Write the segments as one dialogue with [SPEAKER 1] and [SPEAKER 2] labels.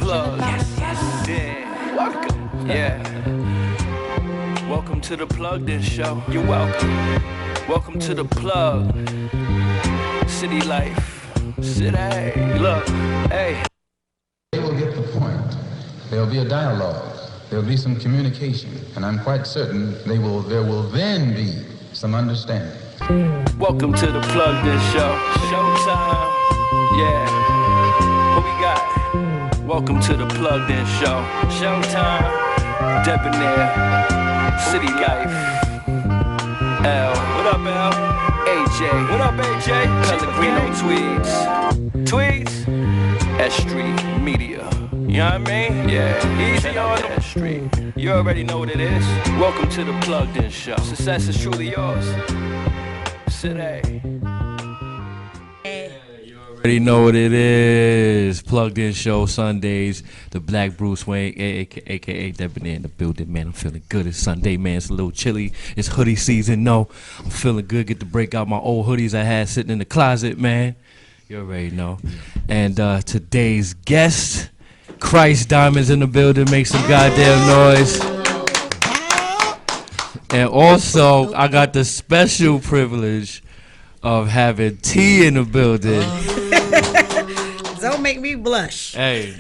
[SPEAKER 1] plug. Yeah, welcome. Yeah. Welcome to the Plug This Show. You're welcome. Welcome to the Plug. City life. City. Look, hey.
[SPEAKER 2] They will get the point. There will be a dialogue. There will be some communication. And I'm quite certain there will then be some understanding.
[SPEAKER 1] Welcome to the Plug This Show. Showtime. Yeah. What we got? Welcome to the Plug This Show. Showtime. Debonair. City life. L. What up, L? AJ. What up, AJ? Pellegrino tweets. Tweets. S.STREET Media. You know what I mean? Yeah. Easy on S.STREET. You already know what it is. Welcome to the Plug This Show. Success is truly yours. City. You already know what it is. Plugged In Show Sundays. The Black Bruce Wayne, aka Debonair in the building, man. I'm feeling good. It's Sunday, man. It's a little chilly. It's hoodie season. No, I'm feeling good. Get to break out my old hoodies I had sitting in the closet, man. You already know. And today's guest, Khrist Diamonds in the building. Make some goddamn noise. And also, I got the special privilege of having T in the building.
[SPEAKER 3] Don't make me blush.
[SPEAKER 1] Hey,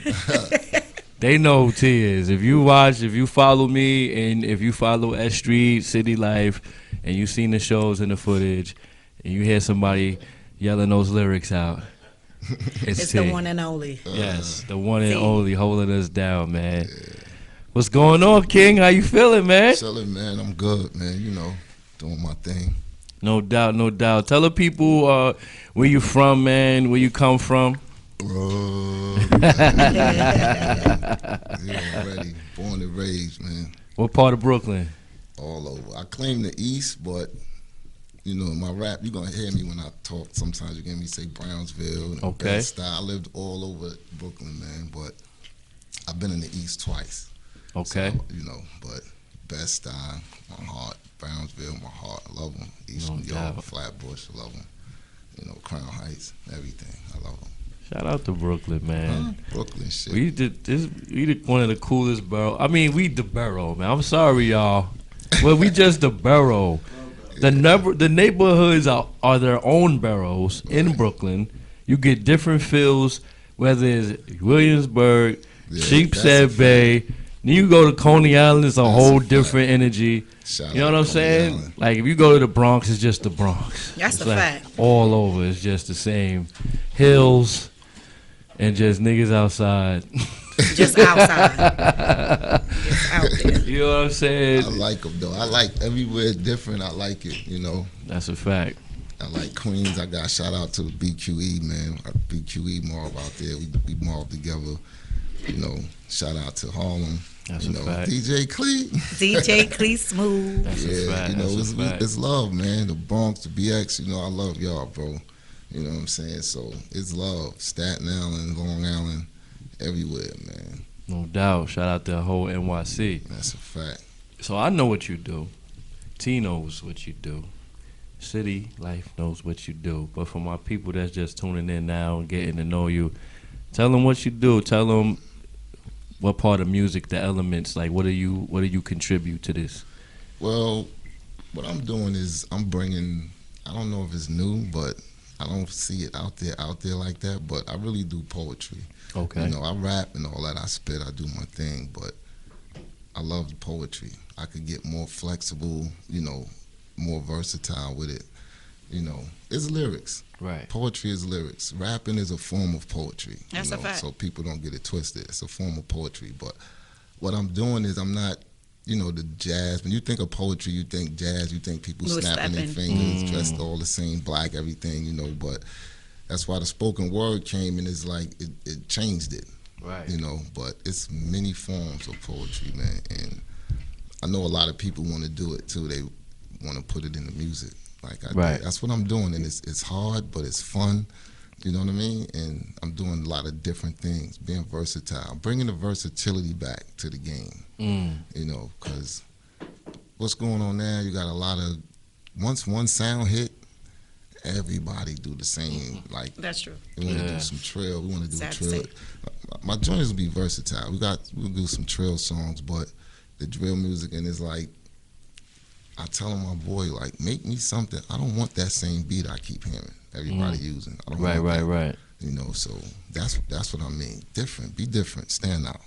[SPEAKER 1] they know who T is. If you watch, if you follow me, and if you follow S.STREET, City Life, and you seen the shows and the footage, and you hear somebody yelling those lyrics out, it's T.
[SPEAKER 3] The one and only.
[SPEAKER 1] Yes, the one and only holding us down, man. Yeah. What's going on, King? How you feeling, man?
[SPEAKER 4] Chilling, man. I'm good, man. You know, doing my thing.
[SPEAKER 1] No doubt, no doubt. Tell the people where you from, man. Where you come from.
[SPEAKER 4] Yeah, already born and raised, man.
[SPEAKER 1] What part of Brooklyn?
[SPEAKER 4] All over. I claim the East, but you know, in my rap, you're gonna hear me when I talk. Sometimes you hear me say Brownsville.
[SPEAKER 1] Okay.
[SPEAKER 4] Bed-Stuy. I lived all over Brooklyn, man, but I've been in the East twice.
[SPEAKER 1] Okay.
[SPEAKER 4] So, you know, but Bed-Stuy, my heart. Brownsville, my heart. I love them. East New York, Flatbush, I love them. You know, Crown Heights, everything. I love them.
[SPEAKER 1] Shout out to Brooklyn, man.
[SPEAKER 4] Brooklyn shit.
[SPEAKER 1] We one of the coolest boroughs. I mean, we the borough, man. I'm sorry, y'all. Well, we just the borough. The neighborhoods are their own boroughs in Brooklyn. You get different feels, whether it's Williamsburg, Sheepshead Bay. Then you go to Coney Island, it's a whole different energy. You know what I'm saying? Island. Like if you go to the Bronx, it's just the Bronx.
[SPEAKER 3] That's
[SPEAKER 1] a
[SPEAKER 3] fact.
[SPEAKER 1] All over, it's just the same hills and just niggas outside.
[SPEAKER 3] Just outside. Just out there.
[SPEAKER 1] You know what I'm saying?
[SPEAKER 4] I like them though. I like everywhere different. I like it. You know.
[SPEAKER 1] That's a fact.
[SPEAKER 4] I like Queens. I got shout out to the BQE, man. Our BQE mob out there. We mob together. You know, shout out to Harlem.
[SPEAKER 1] That's
[SPEAKER 4] you
[SPEAKER 1] a
[SPEAKER 4] know,
[SPEAKER 1] fact.
[SPEAKER 4] DJ Clee.
[SPEAKER 3] DJ Clee Smooth.
[SPEAKER 1] That's a fact.
[SPEAKER 4] You know,
[SPEAKER 1] That's
[SPEAKER 4] it's love, man. The Bronx, the BX, you know, I love y'all, bro. You know what I'm saying? So it's love. Staten Island, Long Island, everywhere, man.
[SPEAKER 1] No doubt. Shout out to the whole NYC.
[SPEAKER 4] That's a fact.
[SPEAKER 1] So I know what you do. T knows what you do. City Life knows what you do. But for my people that's just tuning in now and getting to know you, tell them what you do. Tell them what part of music, the elements, like what do you contribute to this?
[SPEAKER 4] Well, what I'm doing is I'm bringing, I don't know if it's new, but I don't see it out there like that, but I really do poetry.
[SPEAKER 1] Okay.
[SPEAKER 4] You know, I rap and all that, I spit, I do my thing, but I love the poetry. I could get more flexible, you know, more versatile with it. You know, it's lyrics.
[SPEAKER 1] Right.
[SPEAKER 4] Poetry is lyrics. Rapping is a form of poetry.
[SPEAKER 3] That's a fact.
[SPEAKER 4] So people don't get it twisted. It's a form of poetry. But what I'm doing is I'm not, you know, the jazz. When you think of poetry, you think jazz. You think people snapping their fingers, dressed all the same, black, everything, you know. But that's why the spoken word came and it's like it changed it.
[SPEAKER 1] Right.
[SPEAKER 4] You know, but it's many forms of poetry, man. And I know a lot of people want to do it too. They want to put it in the music. Like that's what I'm doing, and it's hard, but it's fun. You know what I mean? And I'm doing a lot of different things, being versatile, bringing the versatility back to the game. You know, because what's going on now? You got a lot of once one sound hit, everybody do the same. Like
[SPEAKER 3] That's true.
[SPEAKER 4] we want to do some trail. We want to do
[SPEAKER 3] Sad
[SPEAKER 4] a
[SPEAKER 3] to
[SPEAKER 4] trail.
[SPEAKER 3] say.
[SPEAKER 4] My joints will be versatile. We'll do some trail songs, but the drill music, and it's like I tell my boy, like, make me something. I don't want that same beat I keep hearing everybody using. I don't want that.
[SPEAKER 1] Right.
[SPEAKER 4] You know, so that's what I mean. Different, be different, stand out.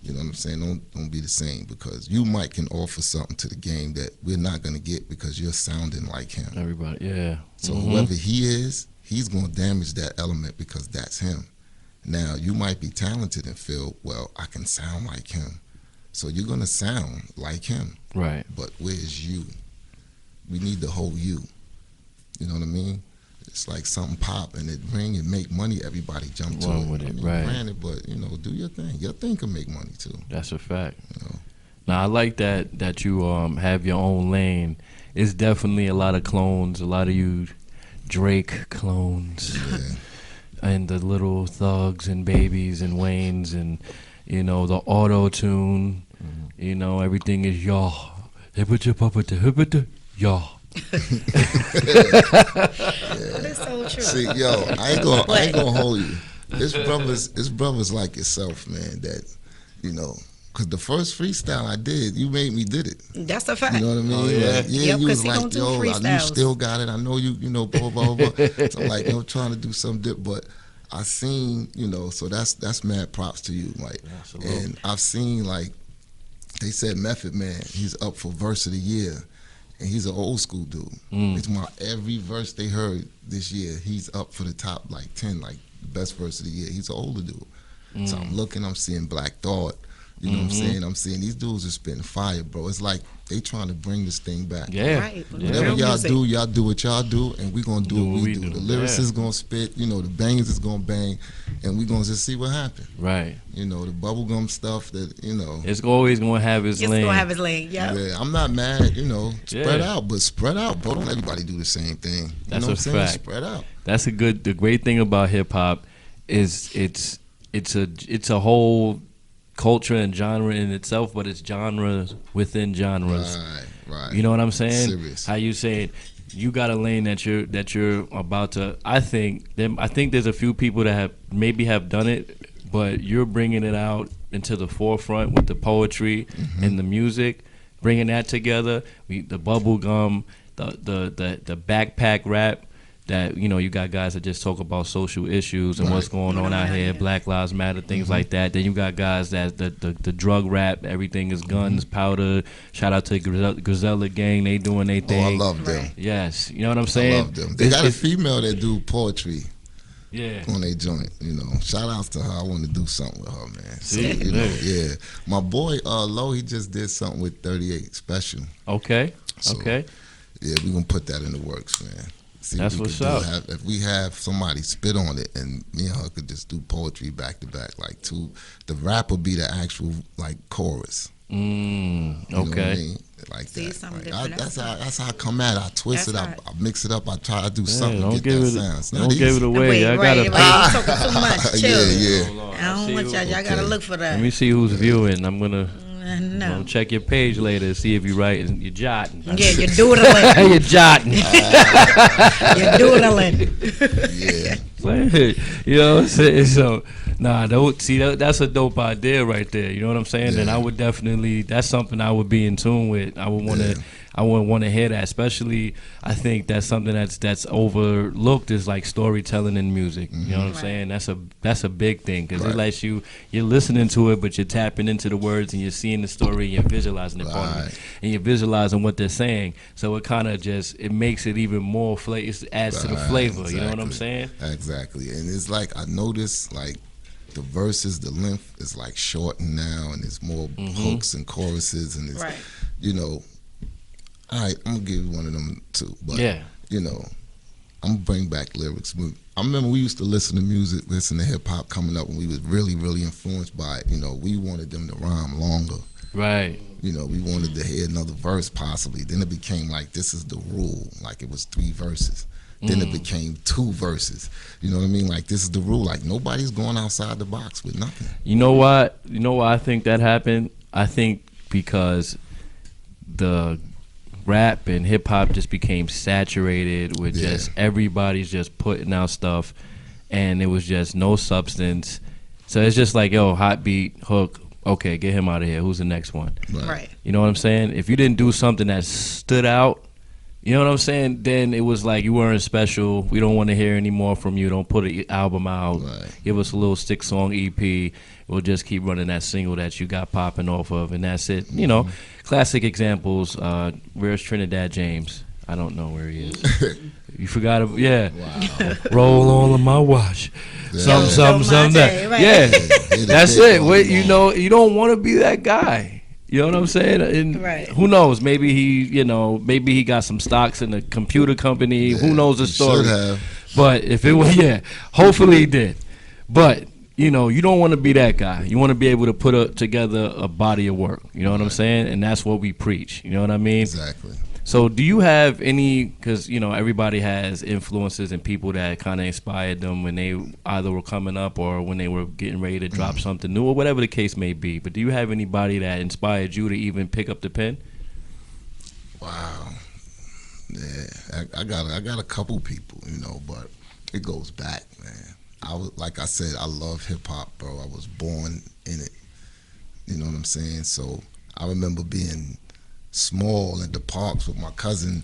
[SPEAKER 4] You know what I'm saying? Don't be the same, because you might can offer something to the game that we're not gonna get because you're sounding like him.
[SPEAKER 1] Everybody, yeah.
[SPEAKER 4] So whoever he is, he's gonna damage that element because that's him. Now you might be talented and feel, well, I can sound like him. So you're gonna sound like him.
[SPEAKER 1] Right.
[SPEAKER 4] But where's you? We need the whole you. You know what I mean? It's like something pop and it ring and make money. Everybody jump to
[SPEAKER 1] Run
[SPEAKER 4] it.
[SPEAKER 1] with it,
[SPEAKER 4] I mean,
[SPEAKER 1] right.
[SPEAKER 4] Granted, but you know, do your thing. Your thing can make money too.
[SPEAKER 1] That's a fact.
[SPEAKER 4] You know?
[SPEAKER 1] Now I like that you have your own lane. It's definitely a lot of clones, a lot of you Drake clones,
[SPEAKER 4] Yeah.
[SPEAKER 1] and the little thugs and babies and Waynes and the auto tune. You know, everything is y'all. Y'all.
[SPEAKER 3] That's so true.
[SPEAKER 4] See, yo, I ain't gonna hold you. It's brothers like yourself, man. That because the first freestyle I did, you made me did it.
[SPEAKER 3] That's a fact.
[SPEAKER 4] You know what I mean?
[SPEAKER 1] Oh, yeah.
[SPEAKER 4] Like,
[SPEAKER 3] Yep,
[SPEAKER 4] you
[SPEAKER 3] 'cause
[SPEAKER 4] was
[SPEAKER 3] he
[SPEAKER 4] like,
[SPEAKER 3] don't do
[SPEAKER 4] yo, you
[SPEAKER 3] freestyles.
[SPEAKER 4] still got it. I know you know, blah, blah, blah. So I'm like, trying to do something different. But I seen, so that's mad props to you, like.
[SPEAKER 1] Absolutely.
[SPEAKER 4] And I've seen, like, they said Method Man, he's up for verse of the year. And he's an old school dude. It's my every verse they heard this year, he's up for the top, like, 10, like, best verse of the year. He's an older dude. So I'm looking, I'm seeing Black Thought. You know what I'm saying? I'm seeing these dudes are spitting fire, bro. It's like they trying to bring this thing back.
[SPEAKER 1] Yeah.
[SPEAKER 3] Right.
[SPEAKER 4] Whatever
[SPEAKER 3] Real
[SPEAKER 4] y'all
[SPEAKER 3] music.
[SPEAKER 4] do, y'all do what y'all do, and we gonna do what we do. The lyrics
[SPEAKER 1] Yeah.
[SPEAKER 4] is gonna spit, the bangers is gonna bang, and we gonna just see what happens.
[SPEAKER 1] Right.
[SPEAKER 4] The bubblegum stuff that,
[SPEAKER 1] It's always gonna have its
[SPEAKER 3] It's
[SPEAKER 1] lane.
[SPEAKER 3] gonna have his lane. Yeah.
[SPEAKER 4] yeah, I'm not mad, spread
[SPEAKER 1] Yeah.
[SPEAKER 4] out, but spread out, bro. Don't everybody do the same thing.
[SPEAKER 1] That's
[SPEAKER 4] you know
[SPEAKER 1] a
[SPEAKER 4] what I'm saying?
[SPEAKER 1] fact.
[SPEAKER 4] Spread out.
[SPEAKER 1] That's the great thing about hip hop is it's a whole culture and genre in itself, but it's genres within genres.
[SPEAKER 4] Right.
[SPEAKER 1] You know what I'm saying?
[SPEAKER 4] Serious.
[SPEAKER 1] How you saying you got a lane that you're about to. I think there's a few people that have done it, but you're bringing it out into the forefront with the poetry and the music, bringing that together. The bubble gum, the backpack rap. That you got guys that just talk about social issues and what's going on out here, Black Lives Matter, things like that. Then you got guys that the drug rap, everything is guns, powder. Shout out to Griselda Gang, they doing their
[SPEAKER 4] Oh,
[SPEAKER 1] thing.
[SPEAKER 4] I love them.
[SPEAKER 1] Yes, you know what I'm
[SPEAKER 4] I
[SPEAKER 1] saying.
[SPEAKER 4] love them. They got a female that do poetry
[SPEAKER 1] Yeah.
[SPEAKER 4] on their joint. Shout outs to her. I want to do something with her, man. So,
[SPEAKER 1] See?
[SPEAKER 4] yeah. My boy Low, he just did something with 38 Special.
[SPEAKER 1] Okay.
[SPEAKER 4] So,
[SPEAKER 1] Okay.
[SPEAKER 4] Yeah, we gonna put that in the works, man. See
[SPEAKER 1] That's
[SPEAKER 4] what we
[SPEAKER 1] what's
[SPEAKER 4] could do.
[SPEAKER 1] up.
[SPEAKER 4] If we have somebody spit on it, and me and her could just do poetry back to back, like two. The rap will be the actual like chorus. You know what I
[SPEAKER 1] Okay.
[SPEAKER 4] mean? Like
[SPEAKER 3] See,
[SPEAKER 4] that.
[SPEAKER 3] something
[SPEAKER 4] Like,
[SPEAKER 3] different.
[SPEAKER 4] that's how I come at it. I twist
[SPEAKER 3] That's
[SPEAKER 4] it,
[SPEAKER 3] right.
[SPEAKER 4] I mix it up, I try to do
[SPEAKER 1] Yeah,
[SPEAKER 4] something
[SPEAKER 1] don't
[SPEAKER 4] to get
[SPEAKER 1] give
[SPEAKER 4] that
[SPEAKER 1] it.
[SPEAKER 4] sound. It's not
[SPEAKER 1] Don't give
[SPEAKER 4] easy.
[SPEAKER 1] it away.
[SPEAKER 3] Wait,
[SPEAKER 1] Y'all
[SPEAKER 3] right,
[SPEAKER 1] gotta.
[SPEAKER 3] right. You talking too much. Chill.
[SPEAKER 4] Yeah.
[SPEAKER 3] I don't want y'all. Y'all gotta
[SPEAKER 4] Okay.
[SPEAKER 3] look for that.
[SPEAKER 1] Let me see who's viewing. I'm gonna
[SPEAKER 3] No.
[SPEAKER 1] check your page later to see if you're right and you're jotting.
[SPEAKER 3] Yeah, you're doodling.
[SPEAKER 1] You're jotting.
[SPEAKER 3] You're doodling.
[SPEAKER 4] Yeah.
[SPEAKER 1] You know what I'm saying? So, don't see that's a dope idea right there. You know what I'm saying?
[SPEAKER 4] Yeah.
[SPEAKER 1] And I would definitely, that's something I would be in tune with. I would want to,
[SPEAKER 4] Yeah.
[SPEAKER 1] I would want to hear that. Especially, I think that's something that's overlooked is like storytelling in music. You know what I'm
[SPEAKER 3] Right.
[SPEAKER 1] saying? That's a big thing because
[SPEAKER 4] Right.
[SPEAKER 1] it lets you're listening to it, but you're tapping into the words and you're seeing the story and you're visualizing it,
[SPEAKER 4] Right.
[SPEAKER 1] and you're visualizing what they're saying. So it kind of it makes it even more flavor. It adds to the
[SPEAKER 4] Right,
[SPEAKER 1] flavor. You know what I'm
[SPEAKER 4] exactly.
[SPEAKER 1] saying?
[SPEAKER 4] Exactly. And it's like I noticed like the verses, the length is like shortened now, and there's more hooks and choruses, and it's
[SPEAKER 3] Right.
[SPEAKER 4] All right, I'm gonna give you one of them too. But
[SPEAKER 1] Yeah.
[SPEAKER 4] I'm gonna bring back lyrics. I remember we used to listen to music, listen to hip hop coming up when we was really, really influenced by it. We wanted them to rhyme longer.
[SPEAKER 1] Right.
[SPEAKER 4] We wanted to hear another verse possibly. Then it became like this is the rule. Like it was 3 verses. Then it became 2 verses. You know what I mean? Like this is the rule. Like nobody's going outside the box with nothing.
[SPEAKER 1] You know what? You know why I think that happened? I think because the
[SPEAKER 5] rap and hip hop just became saturated with just everybody's just putting out stuff, and it was just no substance. So it's just like, yo, hot beat, hook, okay, get him out of here. Who's the next one?
[SPEAKER 3] Right.
[SPEAKER 5] You know what I'm saying? If you didn't do something that stood out, you know what I'm saying, then it was like you weren't special. We don't want to hear any more from you. Don't put an album out.
[SPEAKER 4] Right.
[SPEAKER 5] Give us a little 6-song EP. We'll just keep running that single that you got popping off of, and that's it. You know, classic examples. Where's Trinidad James? I don't know where he is. You forgot him? Yeah.
[SPEAKER 4] Wow.
[SPEAKER 5] Roll all of my watch.
[SPEAKER 4] Yeah.
[SPEAKER 5] Something that.
[SPEAKER 3] Right.
[SPEAKER 5] Yeah.
[SPEAKER 4] He the
[SPEAKER 5] That's
[SPEAKER 4] big
[SPEAKER 5] it.
[SPEAKER 4] one.
[SPEAKER 5] Wait, you know, you don't want to be that guy. You know what I'm saying? And
[SPEAKER 3] Right.
[SPEAKER 5] who knows? Maybe maybe he got some stocks in a computer company.
[SPEAKER 4] Yeah,
[SPEAKER 5] Who knows the
[SPEAKER 4] he
[SPEAKER 5] story?
[SPEAKER 4] should have.
[SPEAKER 5] But if it was, hopefully he did. But you know, you don't want to be that guy. You want to be able to put together a body of work. You know what I'm saying? And that's what we preach. You know what I mean?
[SPEAKER 4] Exactly.
[SPEAKER 5] So do you have any, because, you know, everybody has influences and people that kind of inspired them when they either were coming up or when they were getting ready to drop something new or whatever the case may be. But do you have anybody that inspired you to even pick up the pen?
[SPEAKER 4] Wow. Yeah, I got a couple people, you know, but it goes back, man. Like I said, I love hip hop, bro. I was born in it. You know what I'm saying? So I remember being small at the parks with my cousin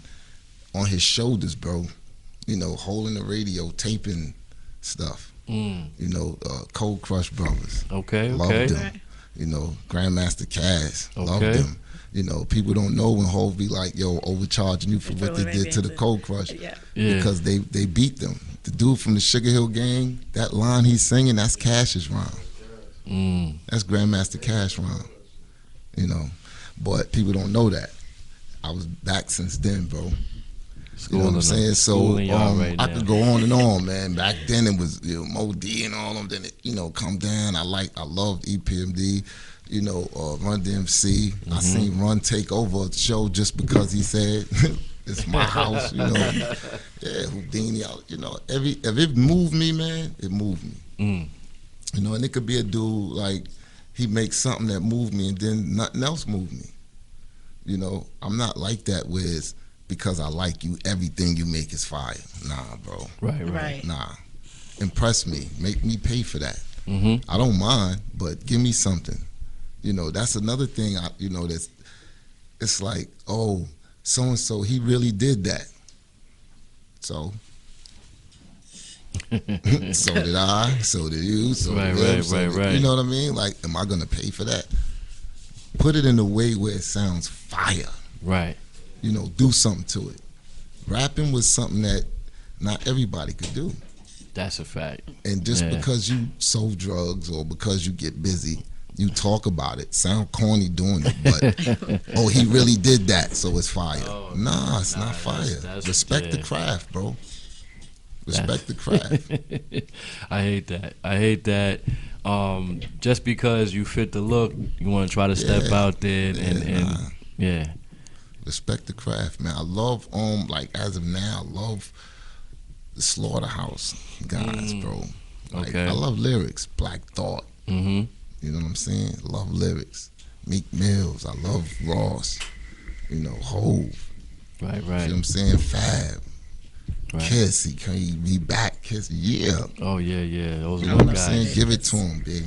[SPEAKER 4] on his shoulders, bro. You know, holding the radio, taping stuff. You know, Cold Crush Brothers.
[SPEAKER 5] Okay.
[SPEAKER 4] Loved them. You know, Grandmaster Cass. Loved
[SPEAKER 5] Okay.
[SPEAKER 4] them. You know, people don't know when Hov be like, yo, overcharging you for what they did to the Cold Crush.
[SPEAKER 3] Yeah.
[SPEAKER 4] Because they beat them. The dude from the Sugar Hill Gang, that line he's singing, that's Cash's rhyme. That's Grandmaster Cash rhyme. You know, but people don't know that. I was back since then, bro. You know what I'm saying? So I could go on and on, man. Back then it was, you know, Mo D and all of them. Then it, you know, come down. I loved EPMD. You know, Run DMC. I seen Run take over a show just because he said, "It's my house." You know, yeah, Houdini. You know, if it moved me, man, it moved me. You know, and it could be a dude like he makes something that moved me, and then nothing else moved me. You know, I'm not like that with because I like you, everything you make is fire. Nah, bro.
[SPEAKER 3] Right.
[SPEAKER 4] Nah. Impress me. Make me pay for that. I don't mind, but give me something. You know, that's another thing, it's like, oh, so-and-so, he really did that. So, so did I, so did you, so did him.
[SPEAKER 5] Right.
[SPEAKER 4] You know what I mean? Like, am I going to pay for that? Put it in a way where it sounds fire.
[SPEAKER 5] Right.
[SPEAKER 4] You know, do something to it. Rapping was something that not everybody could do.
[SPEAKER 5] That's a fact.
[SPEAKER 4] And just because you sold drugs or because you get busy, you talk about it. Sound corny doing it, but oh, he really did that, so it's fire. Nah, it's not fire.
[SPEAKER 5] That's
[SPEAKER 4] Respect the craft, bro. Respect the craft.
[SPEAKER 5] I hate that. Just because you fit the look, you want to try to step out there and
[SPEAKER 4] Respect the craft, man. I love like as of now, I love the Slaughterhouse guys, bro. Like, I love lyrics. Black Thought. You know what I'm saying? Love lyrics. Meek Mills. I love Ross. You know, Hove.
[SPEAKER 5] Right.
[SPEAKER 4] You know what I'm saying? Fab.
[SPEAKER 5] Right.
[SPEAKER 4] Kiss. He be back. Kiss. Yeah.
[SPEAKER 5] Oh yeah. Those
[SPEAKER 4] You
[SPEAKER 5] are
[SPEAKER 4] know what I'm
[SPEAKER 5] guys.
[SPEAKER 4] saying? Give it to him, big.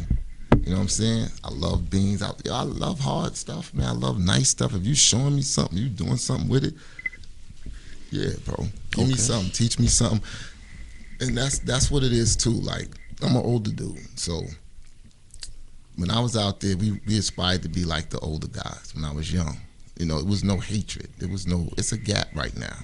[SPEAKER 4] You know what I'm saying? I love Beans. I love hard stuff, man. I love nice stuff. If you showing me something, you doing something with it, yeah, bro. Give me something. Teach me something. And that's what it is too. Like, I'm an older dude, so when I was out there, we aspired to be like the older guys when I was young. You know, it was no hatred. It's a gap right now.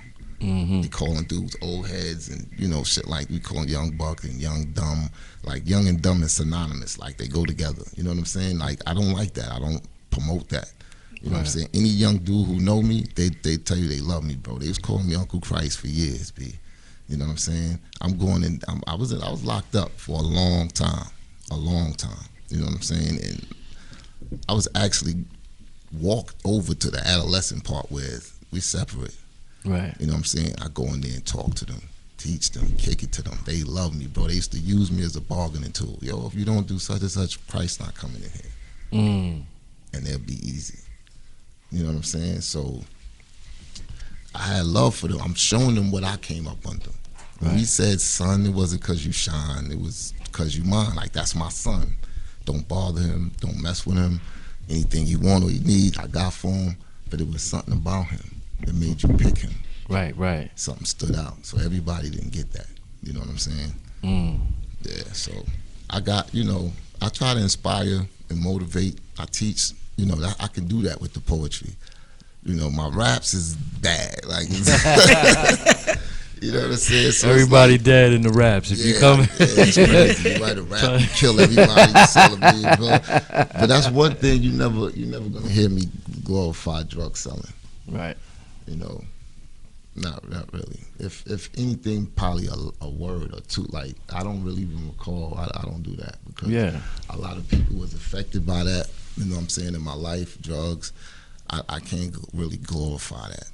[SPEAKER 4] We calling dudes old heads and, you know, shit like we call young buck and young dumb. Like, young and dumb is synonymous. Like, they go together. You know what I'm saying? Like, I don't like that. I don't promote that. You know what I'm saying? Any young dude who know me, they tell you they love me, bro. They was calling me Uncle Khrist for years, B. You know what I'm saying? I was locked up for a long time. You know what I'm saying? And I was actually walked over to the adolescent part where we separate.
[SPEAKER 5] Right.
[SPEAKER 4] You know what I'm saying? I go in there and talk to them, teach them, kick it to them. They love me, bro. They used to use me as a bargaining tool. Yo, if you don't do such and such, Christ not coming in here. And they'll be easy. You know what I'm saying? So I had love for them. I'm showing them what I came up under. When he said, son, it wasn't because you shine. It was because you mine. Like, that's my son. Don't bother him. Don't mess with him. Anything he want or he need, I got for him. But it was something about him that made you pick him.
[SPEAKER 5] Right.
[SPEAKER 4] Something stood out. So everybody didn't get that. You know what I'm saying? Yeah, so I got, I try to inspire and motivate. I teach, that I can do that with the poetry. My raps is bad. Like, you know what I'm saying? So
[SPEAKER 5] everybody dead in the raps. If you come,
[SPEAKER 4] it's crazy. You write a rap, you kill everybody, you celebrate, bro. But that's one thing you're never gonna hear me glorify drug selling.
[SPEAKER 5] Right.
[SPEAKER 4] Not really. If anything, probably a word or two. Like, I don't really even recall. I don't do that because a lot of people was affected by that. You know what I'm saying? In my life, drugs. I can't really glorify that.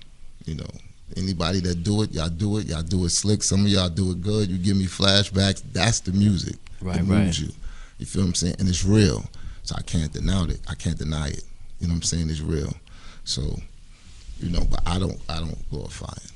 [SPEAKER 4] Anybody that do it, y'all do it. Y'all do it slick. Some of y'all do it good. You give me flashbacks. That's the music.
[SPEAKER 5] Right,
[SPEAKER 4] it moves you. You feel what I'm saying? And it's real. So I can't deny it. You know what I'm saying? It's real. So, but I don't glorify it.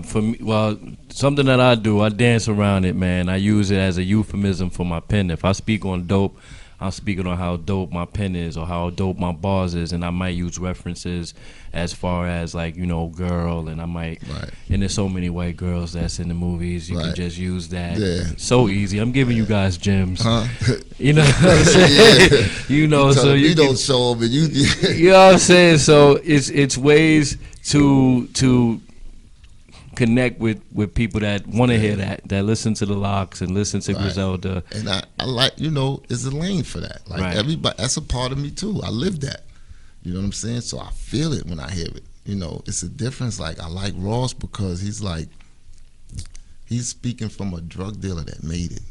[SPEAKER 5] For me, well, something that I do, I dance around it, man. I use it as a euphemism for my pen. If I speak on dope, I'm speaking on how dope my pen is or how dope my bars is, and I might use references as far as like, girl, and I might, and there's so many white girls that's in the movies, you can just use that. So easy. I'm giving you guys gems. You know what I'm saying? So you
[SPEAKER 4] don't show them, and you
[SPEAKER 5] know what I'm saying? So it's ways to connect with people that want to hear that listen to the Locks and listen to Griselda.
[SPEAKER 4] And I like, there's a lane for that. Like everybody, that's a part of me too. I live that. You know what I'm saying? So I feel it when I hear it. It's a difference. Like, I like Ross because he's speaking from a drug dealer that made it.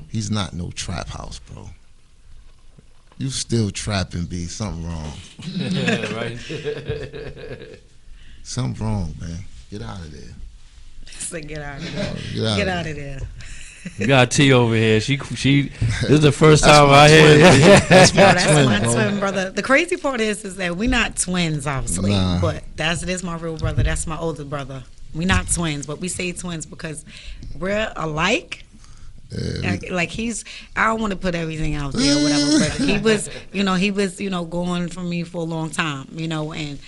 [SPEAKER 4] He's not no trap house, bro. You still trapping, B. Something wrong.
[SPEAKER 5] Right.
[SPEAKER 4] Something wrong, man. Get out of there.
[SPEAKER 3] So get out of there. Get out of there.
[SPEAKER 5] We got T over here. She. This is the first time I hear it.
[SPEAKER 3] That's my twin brother. The crazy part is that we're not twins, obviously, but this my real brother. That's my older brother. We're not twins, but we say twins because we're alike. Like I don't want to put everything out there or whatever, but he was going for me for a long time, and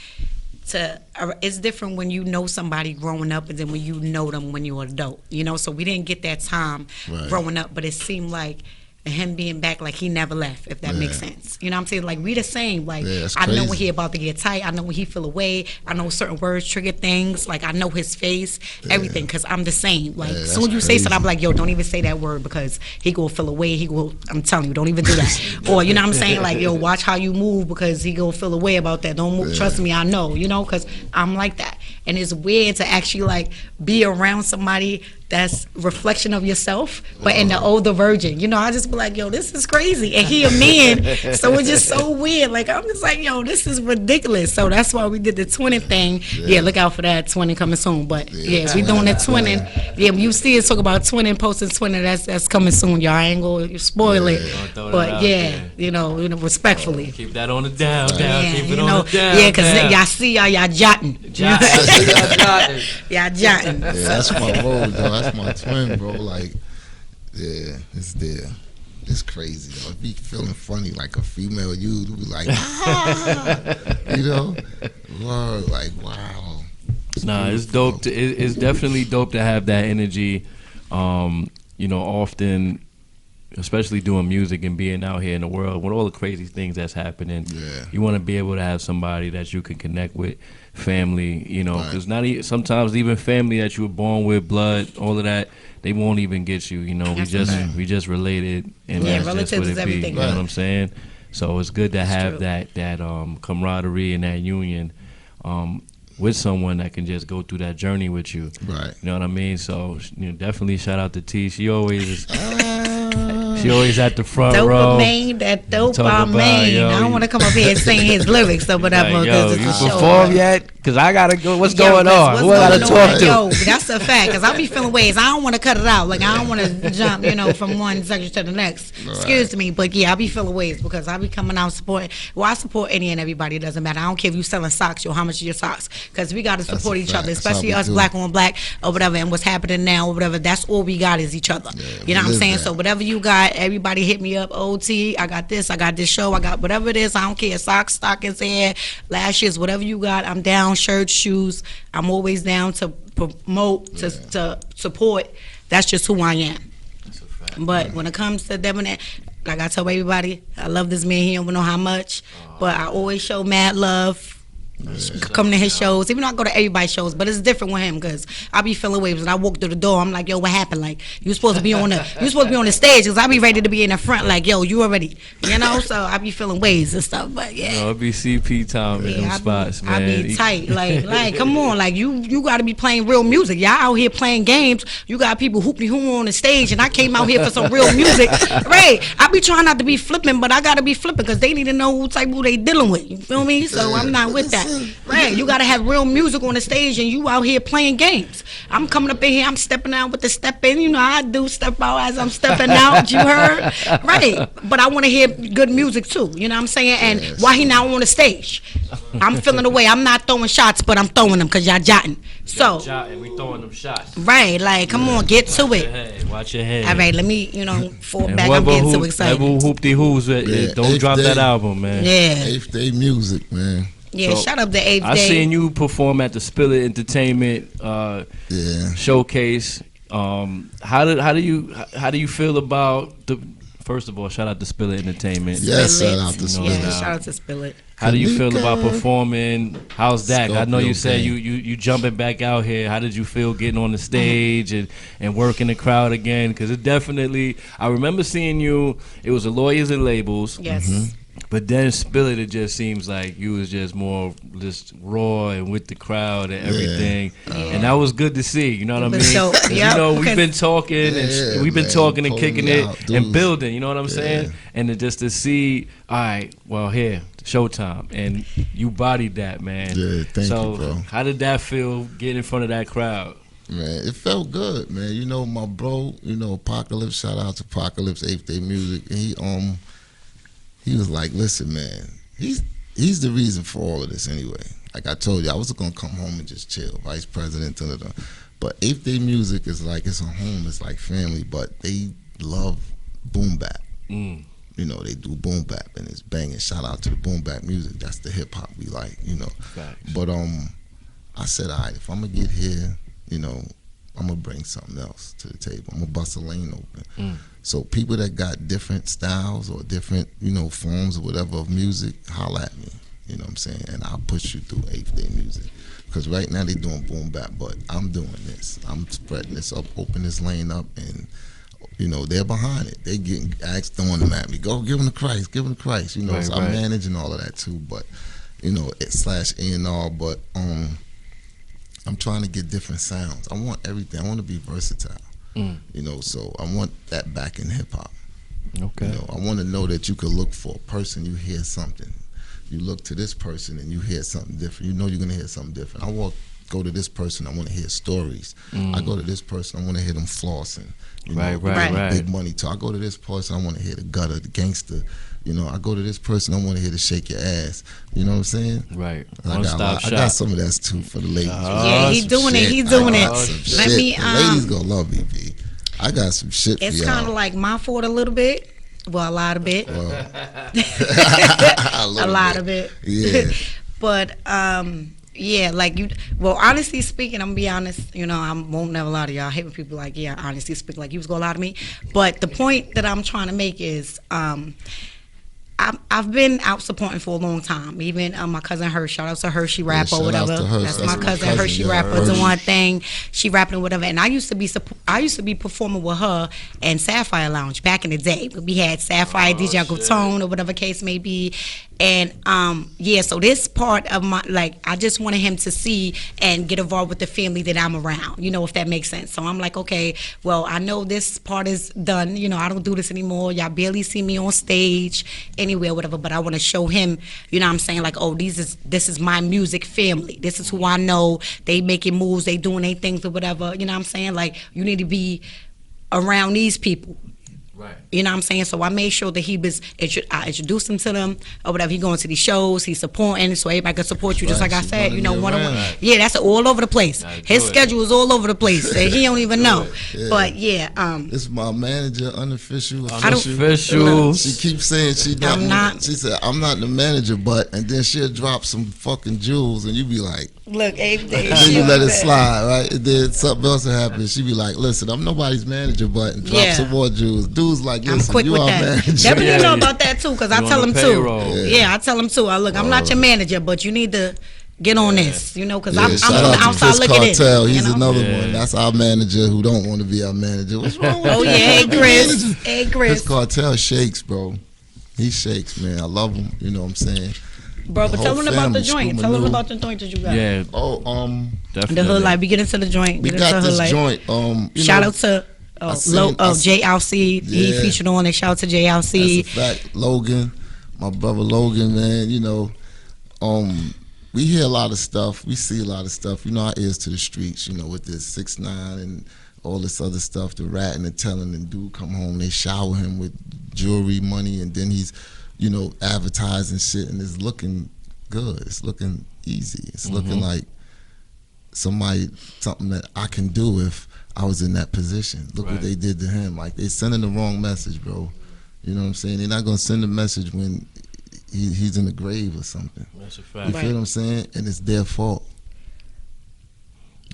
[SPEAKER 3] it's different when you know somebody growing up and then when you know them when you're an adult, so we didn't get that time growing up, but it seemed like him being back, like he never left, if that makes sense. You know what I'm saying? Like, we the same. Like, I know when he about to get tight. I know when he feel away. I know certain words trigger things. Like, I know his face, everything, because I'm the same. Like, soon as you say something, I'm like, yo, don't even say that word because he gonna feel away. I'm telling you, don't even do that. Or, you know what I'm saying? Like, yo, watch how you move because he gonna feel away about that. Don't move. Trust me, I know, because I'm like that. And it's weird to actually, like, be around somebody that's reflection of yourself, but in the older version. I just be like, yo, this is crazy. And he a man, so it's just so weird. Like, I'm just like, yo, this is ridiculous. So that's why we did the twinning thing. Yeah, look out for that twinning coming soon. But yeah, we doing the twinning. Yeah, when you see us talk about twinning, posting twinning, that's coming soon, y'all. I ain't gonna spoil it. But yeah, respectfully.
[SPEAKER 5] Keep that on the down. Keep it on the down.
[SPEAKER 3] Yeah, because y'all see y'all jotting. Y'all jotting.
[SPEAKER 4] Yeah, that's my road, though. That's my twin, bro. Like, yeah, it's there. It's crazy, though. It be feeling funny like a female you'd be like, Lord, like, wow.
[SPEAKER 5] It's dope. It's definitely dope to have that energy. Often, especially doing music and being out here in the world with all the crazy things that's happening. Yeah. You want to be able to have somebody that you can connect with, family, because sometimes even family that you were born with, blood, all of that, they won't even get you. We just related, and that's just what it be. You know what I'm saying? So it's good to have that camaraderie and that union with someone that can just go through that journey with you.
[SPEAKER 4] Right.
[SPEAKER 5] You know what I mean? So definitely shout out to T. She always at the front row.
[SPEAKER 3] That dope I made. I don't want to come up here and sing his lyrics or whatever.
[SPEAKER 5] Like, you perform yet? Because I gotta go. What's going on? Who I gotta talk to?
[SPEAKER 3] Yo, that's a fact, because I be feeling ways. I don't want to cut it out. Like, I don't want to jump, from one section to the next. Right. Excuse me, but yeah, I be feeling ways because I be coming out supporting. Well, I support any and everybody. It doesn't matter. I don't care if you selling socks or how much of your socks, because we got to support each other, especially us black on black or whatever, and what's happening now or whatever. That's all we got is each other. Yeah, you know what I'm saying? So whatever you got, everybody hit me up. OT, I got this show, I got whatever it is. I don't care. Socks, stockings, hair, lashes, whatever you got. I'm down. Shirts, shoes. I'm always down to promote, to support. That's just who I am. That's a fact. But when it comes to debonair, like I tell everybody, I love this man. He don't know how much, but I always show mad love. Come to his shows, even though I go to everybody's shows, but it's different with him because I be feeling waves. When I walk through the door, I'm like, yo, what happened? Like, you supposed to be on the stage, because I be ready to be in the front. Like, yo, you already, So I be feeling waves and stuff. But yeah,
[SPEAKER 5] it be CP time in them spots, man.
[SPEAKER 3] I be tight, like come on, like you got to be playing real music. Y'all out here playing games. You got people hoopty hoo on the stage, and I came out here for some real music, right? I be trying not to be flipping, but I got to be flipping because they need to know who they dealing with. You feel me? So I'm not with that. Right, you gotta have real music on the stage, and you out here playing games. I'm coming up in here, I'm stepping out with the step in. I do step out as I'm stepping out. You heard, right? But I want to hear good music too. You know what I'm saying? And why he not on the stage? I'm feeling the way. I'm not throwing shots, but I'm throwing them because y'all jotting. So
[SPEAKER 5] we throwing them shots.
[SPEAKER 3] Right, like come on, get to it.
[SPEAKER 5] Watch your head.
[SPEAKER 3] All right, let me fall back. I'm getting so excited.
[SPEAKER 5] Hoopty hoos, don't drop that album, man.
[SPEAKER 4] Yeah, 8th Day music, man.
[SPEAKER 3] Yeah, shout out to 8th Day.
[SPEAKER 5] I seen you perform at the Spill It Entertainment showcase. How do you feel about the? First of all, shout out to Spill It Entertainment.
[SPEAKER 4] Yes, shout out to Spill It.
[SPEAKER 3] Yeah, shout out to Spill It.
[SPEAKER 5] How do you feel about performing? How's that? I know you said you jumping back out here. How did you feel getting on the stage and working the crowd again? Because it definitely, I remember seeing you. It was the Lawyers and Labels.
[SPEAKER 3] Yes.
[SPEAKER 5] Mm-hmm. But then Spill It just seems like you was just more just raw and with the crowd and everything, and that was good to see. You know what I mean?
[SPEAKER 3] So,
[SPEAKER 5] we've been talking and we've been talking and kicking it and building. You know what I'm saying? And just to see, all right, well here, Showtime, and you bodied that, man.
[SPEAKER 4] Yeah, thank you, bro.
[SPEAKER 5] How did that feel getting in front of that crowd?
[SPEAKER 4] Man, it felt good, man. My bro, Apocalypse. Shout out to Apocalypse, 8th Day Music. And he was like, listen, man, he's the reason for all of this anyway. Like I told you, I was going to come home and just chill, vice president, but 8th Day Music is like, it's a home, it's like family, but they love boom bap. They do boom bap and it's banging. Shout out to the boom bap music. That's the hip hop we like,
[SPEAKER 5] Facts.
[SPEAKER 4] But I said, all right, if I'm going to get here, I'm going to bring something else to the table. I'm going to bust a lane open. So people that got different styles or different, forms or whatever of music, holla at me. You know what I'm saying? And I'll push you through 8th Day Music. Because right now they doing boom bap, but I'm doing this. I'm spreading this up, open this lane up, and, they're behind it. They getting asked, throwing them at me. Go, give them to Khrist, give them to Khrist.
[SPEAKER 5] Right,
[SPEAKER 4] so I'm managing all of that too, but, /A&R, but I'm trying to get different sounds. I want everything. I want to be versatile. So I want that back in hip hop.
[SPEAKER 5] Okay.
[SPEAKER 4] I want to know that you could look for a person, you hear something. You look to this person and you hear something different. You're gonna hear something different. Go to this person, I want to hear stories. I go to this person, I want to hear them flossing.
[SPEAKER 5] Right.
[SPEAKER 4] Big money talk. I go to this person, I want to hear the gutter, the gangster. I go to this person, I want to hear the shake your ass. You know what I'm saying?
[SPEAKER 5] Right.
[SPEAKER 4] I got some of that too for the ladies.
[SPEAKER 3] Yeah, he's doing it. He's doing it. Let me.
[SPEAKER 4] The ladies gonna love me, B. I got some shit for y'all.
[SPEAKER 3] It's kind of like my fault a little bit. Well, a lot of it.
[SPEAKER 4] Well,
[SPEAKER 3] a lot of it.
[SPEAKER 4] Yeah.
[SPEAKER 3] But like you. Well, honestly speaking, I'm gonna be honest. I won't never lie to y'all. I hate when people like, honestly speaking, like you was gonna lie to me. But the point that I'm trying to make is, I've been out supporting for a long time. Even my cousin Hersh, shout out to Hersh, she rap or whatever.
[SPEAKER 4] That's
[SPEAKER 3] my cousin Hersh, she rapper doing one thing, she rapping or whatever. And I used to be performing with her and Sapphire Lounge back in the day. We had Sapphire, DJ Uncle Tone or whatever case may be. And yeah, so this part of my, like, I just wanted him to see and get involved with the family that I'm around, you know, if that makes sense. So I'm like, okay, well, I know this part is done, you know, I don't do this anymore, y'all barely see me on stage anywhere, whatever, but I want to show him, you know what I'm saying, like, oh, this is my music family, this is who I know, they making moves, they doing their things or whatever, you know what I'm saying, like, you need to be around these people.
[SPEAKER 5] Right.
[SPEAKER 3] You know what I'm saying? So I made sure that I introduced him to them or whatever. He going to these shows, he's supporting, so everybody can support you. Just like I said, you know, one-on-one. Yeah, that's all over the place. His schedule is all over the place. He don't even know. Yeah. But yeah,
[SPEAKER 4] this is my manager, unofficial.
[SPEAKER 5] She
[SPEAKER 4] keeps saying she not. She said I'm not the manager, but and then she'll drop some fucking jewels, and you be like,
[SPEAKER 3] look,
[SPEAKER 4] and then you let it slide, right? And then something else will happen. She be like, listen, I'm nobody's manager, but and drop some more jewels. Dudes like, listen,
[SPEAKER 3] I'm quick
[SPEAKER 4] you
[SPEAKER 3] with
[SPEAKER 4] are
[SPEAKER 3] that.
[SPEAKER 4] manager.
[SPEAKER 3] Definitely know about that too, because I tell him too.
[SPEAKER 5] Yeah.
[SPEAKER 3] I tell him too. Look, I'm not your manager, but you need to get on this, you know, because I'm on the
[SPEAKER 4] out
[SPEAKER 3] outside looking in.
[SPEAKER 4] Cartel. He's another
[SPEAKER 5] Yeah.
[SPEAKER 4] one. That's our manager who don't want to be our manager. What's wrong with
[SPEAKER 3] Oh yeah, hey Chris. Hey Chris.
[SPEAKER 4] This Cartel shakes, bro. He shakes, man. I love him. You know what I'm saying?
[SPEAKER 3] Bro, but tell him about the joint. Tell him
[SPEAKER 4] Scooby-Doo.
[SPEAKER 3] about the joint that you got.
[SPEAKER 5] Yeah.
[SPEAKER 4] Oh,
[SPEAKER 5] Definitely.
[SPEAKER 3] The hood life. We get into the joint.
[SPEAKER 4] we got this joint.
[SPEAKER 3] Shout out to JLC. He featured on it. Shout out to JLC.
[SPEAKER 4] That's a fact. Logan, my brother Logan, man. You know, we hear a lot of stuff. We see a lot of stuff. You know, our ears to the streets. You know, with this 6ix9ine and all this other stuff, the ratting and telling, and dude come home, they shower him with jewelry, money, and then he's, you know, advertising shit, and it's looking good. It's looking easy. It's looking like something that I can do if I was in that position. Look what they did to him. Like, they sending the wrong message, bro. You know what I'm saying? They're not gonna send a message when he's in the grave or something.
[SPEAKER 5] That's a fact.
[SPEAKER 4] You feel what I'm saying? And it's their fault.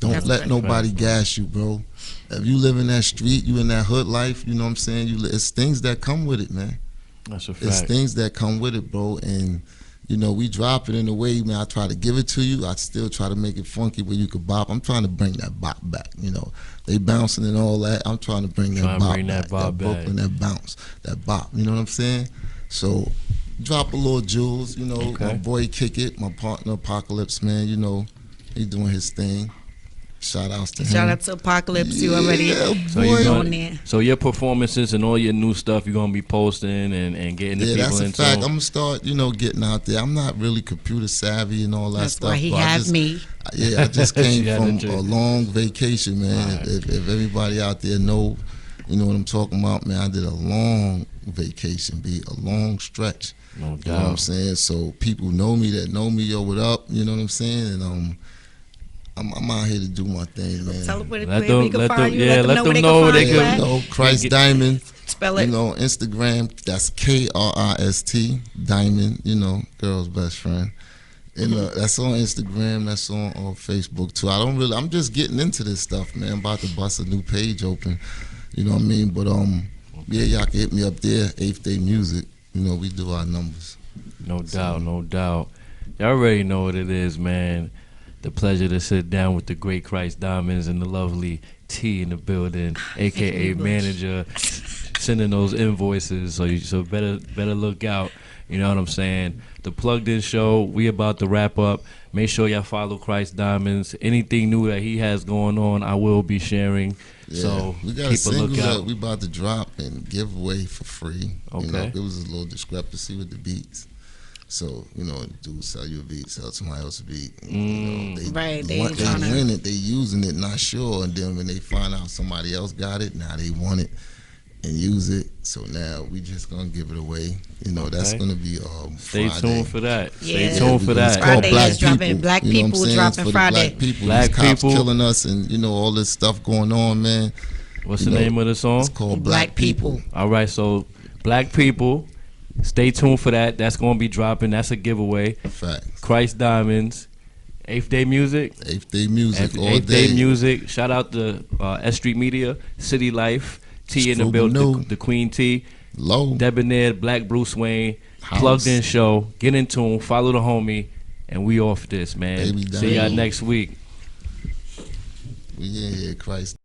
[SPEAKER 4] Don't let nobody gas you, bro. If you live in that street, you in that hood life, you know what I'm saying? It's things that come with it, man.
[SPEAKER 5] That's a fact.
[SPEAKER 4] It's things that come with it, bro. And, you know, we drop it in a way, man, I try to give it to you. I still try to make it funky where you could bop. I'm trying to bring that bop back, you know. They bouncing and all that. I'm trying to bring that bop back. That Brooklyn, that bounce, that bop. You know what I'm saying? So, drop a little jewels, you know. My boy Kick It, my partner Apocalypse, man, you know, he doing his thing. Shout outs to him.
[SPEAKER 3] Shout out to Apocalypse. You already on there.
[SPEAKER 5] So your performances and all your new stuff you're gonna be posting and getting the people
[SPEAKER 4] that's a
[SPEAKER 5] into.
[SPEAKER 4] fact. I'm gonna start, you know, getting out there. I'm not really computer savvy and all that
[SPEAKER 3] That's
[SPEAKER 4] stuff.
[SPEAKER 3] why he had me.
[SPEAKER 4] Yeah, I just came from
[SPEAKER 5] a
[SPEAKER 4] a long vacation, man. If everybody out there know, you know what I'm talking about, man. I did a long vacation, a long stretch.
[SPEAKER 5] No doubt.
[SPEAKER 4] You know what I'm saying? So people know me that know me, yo, what up? You know what I'm saying? And I'm out here to do my thing, man.
[SPEAKER 3] Tell them where we can find you. Let them know where they can find you.
[SPEAKER 4] Khrist Diamond.
[SPEAKER 3] Spell it.
[SPEAKER 4] You know, Instagram, that's Krist Diamond, you know, girl's best friend. And that's on Instagram, that's on Facebook too. I'm just getting into this stuff, man. I'm about to bust a new page open. You know what I mean? But yeah, y'all can hit me up there, 8th Day Music. You know, we do our numbers.
[SPEAKER 5] No doubt, no doubt. Y'all already know what it is, man. The pleasure to sit down with the great Khrist Diamonds and the lovely T in the building, aka manager, sending those invoices. So better look out. You know what I'm saying? The Plugged In Show, we about to wrap up. Make sure y'all follow Khrist Diamonds. Anything new that he has going on, I will be sharing.
[SPEAKER 4] Yeah,
[SPEAKER 5] So
[SPEAKER 4] we got
[SPEAKER 5] keep
[SPEAKER 4] a single
[SPEAKER 5] lookout.
[SPEAKER 4] that we about to drop and give away for free.
[SPEAKER 5] Okay.
[SPEAKER 4] You know, there was a little discrepancy with the beats. So, you know, dude sell you a beat, sell somebody else a beat. You know, they win it, they using it, not sure. And then when they find out somebody else got it, now they want it and use it. So now we just gonna give it away. You know, that's gonna be
[SPEAKER 5] Stay
[SPEAKER 4] Friday.
[SPEAKER 5] tuned for that.
[SPEAKER 3] Yeah.
[SPEAKER 5] Stay tuned for that.
[SPEAKER 4] It's called
[SPEAKER 3] Friday
[SPEAKER 4] Black
[SPEAKER 3] is dropping.
[SPEAKER 4] People.
[SPEAKER 3] Black
[SPEAKER 4] You know what I'm
[SPEAKER 3] People
[SPEAKER 4] saying?
[SPEAKER 3] dropping
[SPEAKER 4] It's for
[SPEAKER 3] Friday.
[SPEAKER 4] The black people.
[SPEAKER 5] Black
[SPEAKER 4] These cops
[SPEAKER 5] people.
[SPEAKER 4] killing us and, you know, all this stuff going on, man.
[SPEAKER 5] What's the name of the song?
[SPEAKER 4] It's called Black People.
[SPEAKER 5] All right, so Black People. Stay tuned for that. That's going to be dropping. That's a giveaway.
[SPEAKER 4] Fact.
[SPEAKER 5] Khrist Diamonds. 8th Day Music.
[SPEAKER 4] 8th Day Music all
[SPEAKER 5] 8th
[SPEAKER 4] day.
[SPEAKER 5] Day Music. Shout out to S.STREET Media, City Life, T in the building, the Queen T,
[SPEAKER 4] Low.
[SPEAKER 5] Debonair, Black Bruce Wayne,
[SPEAKER 4] House.
[SPEAKER 5] Plugged In Show. Get in tune. Follow the homie. And we off this, man.
[SPEAKER 4] Baby
[SPEAKER 5] See y'all
[SPEAKER 4] Diamond.
[SPEAKER 5] next week.
[SPEAKER 4] We in here, Khrist.